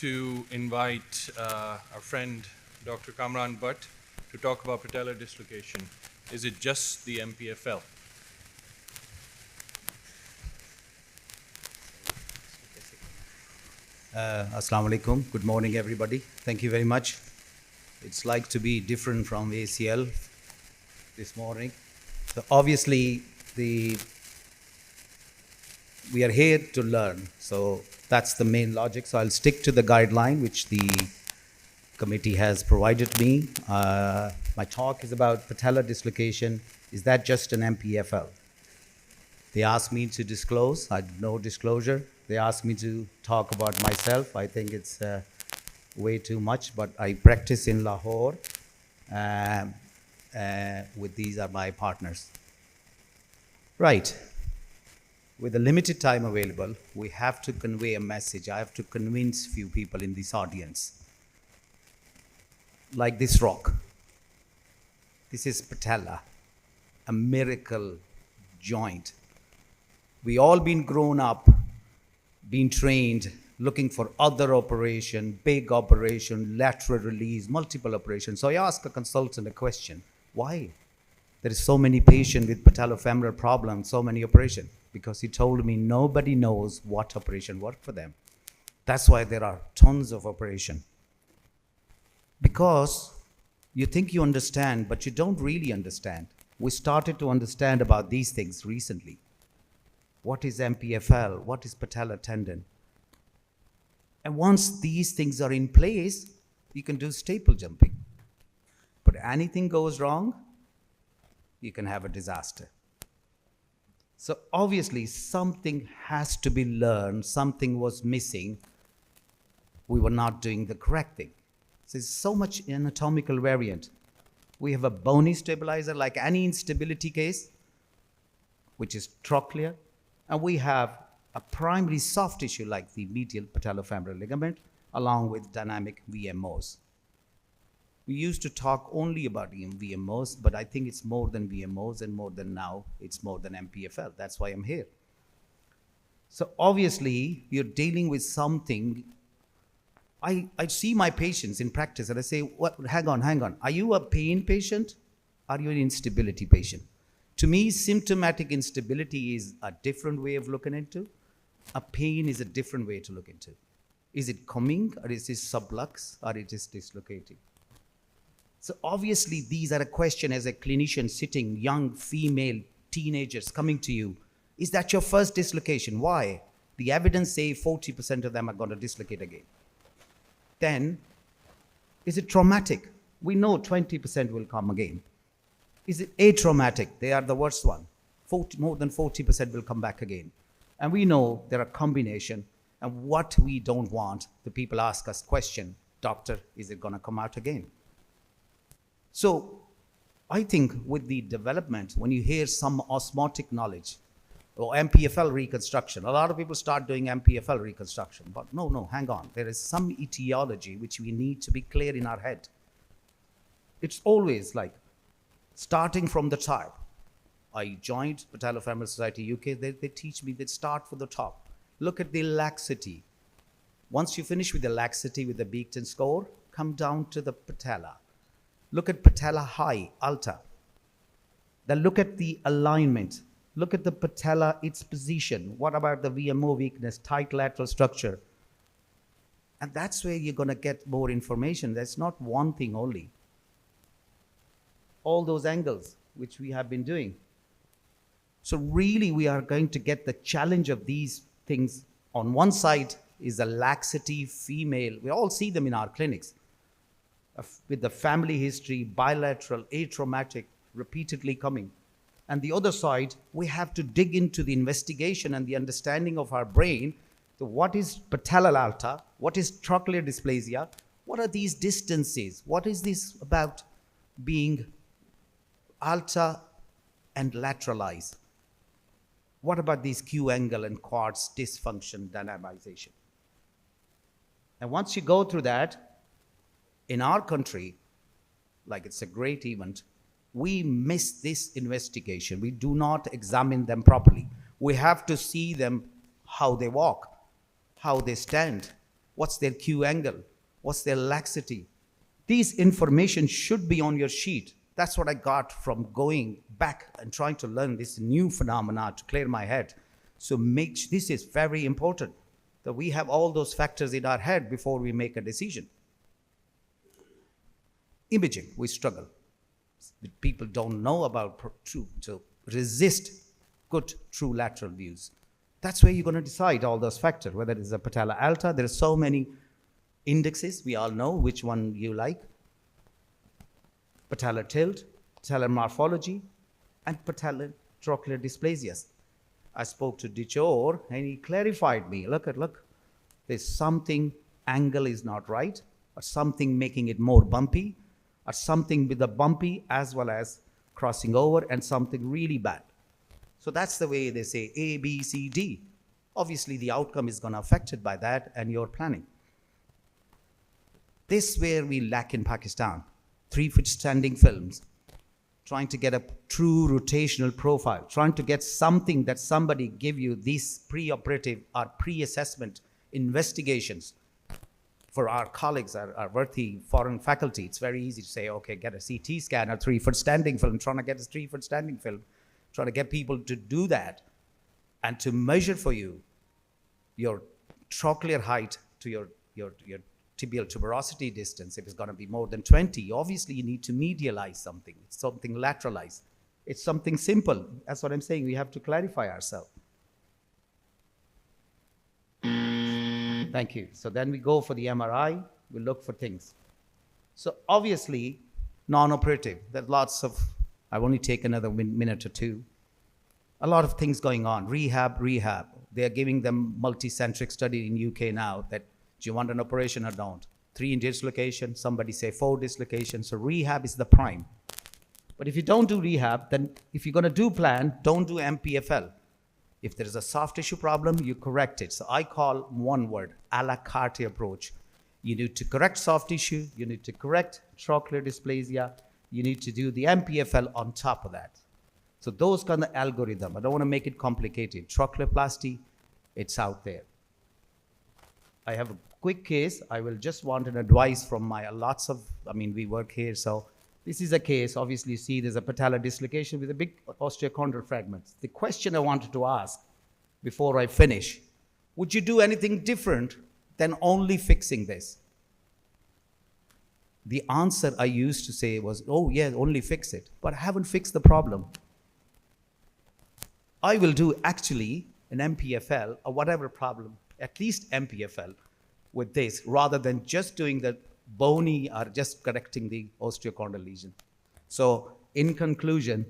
to invite our friend Dr. Kamran to talk about patella dislocation. Is it just the MPFL? Assalamu alaikum. Good morning, everybody. Thank you very much. It's like to be different from ACL this morning. So obviously, we are here to learn. So that's the main logic. So I'll stick to the guideline which the committee has provided me. My talk is about patella dislocation. Is that just an MPFL? They asked me to disclose. I had no disclosure. They asked me to talk about myself. I think it's way too much, but I practice in Lahore. With these are my partners. Right. With the limited time available, we have to convey a message. I have to convince few people in this audience. Like this rock. This is patella, a miracle joint. We all been grown up, been trained, looking for other operation, big operation, lateral release, multiple operations. So I asked a consultant a question, why? There is so many patients with patellofemoral problems, so many operations. Because he told me nobody knows what operation worked for them. That's why there are tons of operation. Because you think you understand, but you don't really understand. We started to understand about these things recently. What is MPFL? What is patella tendon? And once these things are in place, you can do staple jumping. But anything goes wrong, you can have a disaster. So obviously something has to be learned, something was missing. We were not doing the correct thing. So there's so much anatomical variant. We have a bony stabilizer like any instability case, which is trochlear, and we have a primary soft tissue like the medial patellofemoral ligament along with dynamic VMOs. We used to talk only about VMOs, but I think it's more than VMOs and more than now, it's more than MPFL. That's why I'm here. So obviously, you're dealing with something. I see my patients in practice and I say, what, hang on. Are you a pain patient? Are you an instability patient? To me, symptomatic instability is a different way of looking into. A pain is a different way to look into. Is it coming, or is it sublux, or it is dislocating? So obviously, these are a question as a clinician sitting, young female teenagers coming to you. Is that your first dislocation? Why? The evidence say 40% of them are going to dislocate again. Then, is it traumatic? We know 20% will come again. Is it atraumatic? They are the worst one. More than 40% will come back again. And we know there are combination. And what we don't want, the people ask us question, doctor, is it going to come out again? So I think with the development, when you hear some osmotic knowledge or MPFL reconstruction, a lot of people start doing MPFL reconstruction. But no, hang on. There is some etiology which we need to be clear in our head. It's always like starting from the top. I joined Patellofemoral Society UK. They teach me that start from the top. Look at the laxity. Once you finish with the laxity with the Beekton score, come down to the patella. Look at patella high, alta. Then look at the alignment. Look at the patella, its position. What about the VMO weakness, tight lateral structure? And that's where you're going to get more information. That's not one thing only. All those angles, which we have been doing. So really, we are going to get the challenge of these things. On one side is a laxity female. We all see them in our clinics. With the family history, bilateral, atraumatic, repeatedly coming. And the other side, we have to dig into the investigation and the understanding of our brain. So what is patellal alta? What is trochlear dysplasia? What are these distances? What is this about being alta and lateralized? What about these Q angle and quads dysfunction dynamization? And once you go through that, in our country, like it's a great event, we miss this investigation. We do not examine them properly. We have to see them how they walk, how they stand, What's their Q angle? What's their laxity? These information should be on your sheet. That's what I got from going back and trying to learn this new phenomena to clear my head. So this is very important, that we have all those factors in our head before we make a decision. Imaging, we struggle. People don't know about true, so resist good true lateral views. That's where you're going to decide all those factors, whether it's a patella alta. There are so many indexes. We all know which one you like. Patellar tilt, patellar morphology, and patellar trochlear dysplasias. I spoke to Dichor and he clarified me. Look, there's something, angle is not right, or something making it more bumpy, or something with the bumpy as well as crossing over, and something really bad. So that's the way they say A, B, C, D. Obviously, the outcome is going to be affected by that and your planning. This is where we lack in Pakistan. 3-foot standing films, trying to get a true rotational profile, trying to get something that somebody give you these pre-operative or pre-assessment investigations. For our colleagues, our worthy foreign faculty, it's very easy to say, okay, get a CT scan or 3-foot standing film, trying to get a 3-foot standing film, trying to get people to do that and to measure for you your trochlear height to your tibial tuberosity distance. If it's going to be more than 20, obviously you need to medialize something. It's something lateralized. It's something simple. That's what I'm saying. We have to clarify ourselves. Thank you. So then we go for the MRI. We look for things. So obviously, non-operative. There's lots of, I've only taken another minute or two. A lot of things going on. Rehab. They're giving them multicentric study in UK now that do you want an operation or don't? 3 in dislocation, somebody say 4 dislocation. So rehab is the prime. But if you don't do rehab, then if you're going to do plan, don't do MPFL. If there is a soft tissue problem, you correct it. So I call one word, a la carte approach. You need to correct soft tissue, you need to correct trochlear dysplasia, you need to do the MPFL on top of that. So those kind of algorithm, I don't want to make it complicated. Trochleoplasty, it's out there. I have a quick case. I will just want an advice from we work here. So this is a case, obviously you see there's a patellar dislocation with a big osteochondral fragment. The question I wanted to ask before I finish, would you do anything different than only fixing this? The answer I used to say was, oh yeah, only fix it, but I haven't fixed the problem. I will do actually an MPFL or whatever problem, at least MPFL with this, rather than just doing the bony or just correcting the osteochondral lesion. So in conclusion,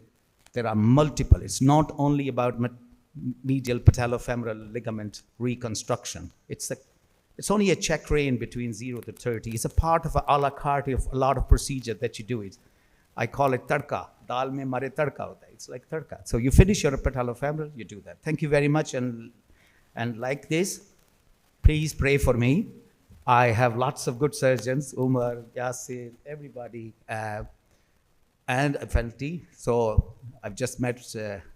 there are multiple. It's not only about medial patellofemoral ligament reconstruction. It's only a check range between 0 to 30. It's a part of a la carte of a lot of procedure that you do it. I call it tadka. Dal mein mare tadka hota hai. It's like tadka. So you finish your patellofemoral, you do that. Thank you very much. And like this, please pray for me. I have lots of good surgeons, Umar, Yasir, everybody, and faculty. So I've just met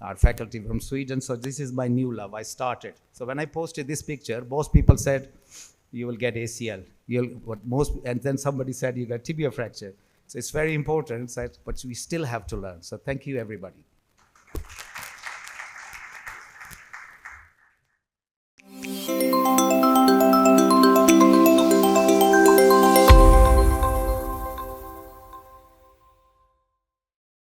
our faculty from Sweden. So this is my new love. I started. So when I posted this picture, most people said, you will get ACL. And then somebody said, you got tibia fracture. So it's very important, but we still have to learn. So thank you, everybody.